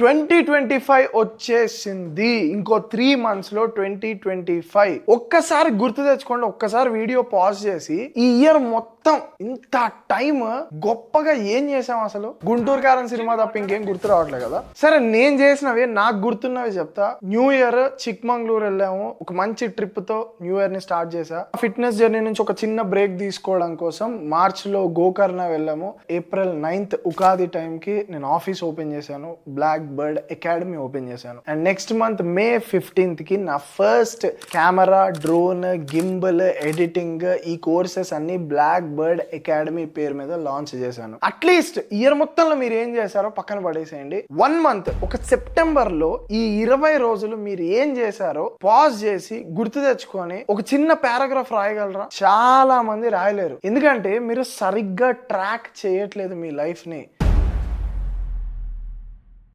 2025 వచ్చేసింది. ఇంకో 3 months లో 2025. ఒక్కసారి గుర్తు తెచ్చుకోండి, ఒక్కసారి వీడియో పాజ్ చేసి ఈ ఇయర్ మొత్తం ఇంత టైం గొప్పగా ఏం చేసాం అసలు. గుంటూరు కారం సినిమా తప్ప ఇంకేం గుర్తు రావట్లేదు కదా. సరే, నేను చేసినవి నాకు గుర్తున్నవి చెప్తా. న్యూ ఇయర్ చిక్మంగళూరు వెళ్ళాము. ఒక మంచి ట్రిప్ తో న్యూ ఇయర్ ని స్టార్ట్ చేసా. ఫిట్నెస్ జర్నీ నుంచి ఒక చిన్న బ్రేక్ తీసుకోవడం కోసం మార్చ్ లో గోకర్ణ వెళ్ళాము. April 9th ఉగాది టైం కి నేను ఆఫీస్ ఓపెన్ చేశాను. బ్లాక్ బర్డ్ అకాడమీ ఓపెన్ చేశాను. And next month May 15th కి నా first camera, drone, gimbal, editing ఈ కోర్సెస్ అన్ని బ్లాక్ బర్డ్ అకాడమీ పేరు మీద లాంచ్ చేశాను. అట్లీస్ట్ ఇయర్ మొత్తంలో మీరు ఏం చేశారో పక్కన పడేసేయండి. 1 month ఒక సెప్టెంబర్ లో ఈ 20 రోజులు మీరు ఏం చేశారో పాజ్ చేసి గుర్తు తెచ్చుకొని ఒక చిన్న పారాగ్రాఫ్ రాయగలరా? చాలా మంది రాయలేరు. ఎందుకంటే మీరు సరిగ్గా ట్రాక్ చేయట్లేదు మీ లైఫ్ ని.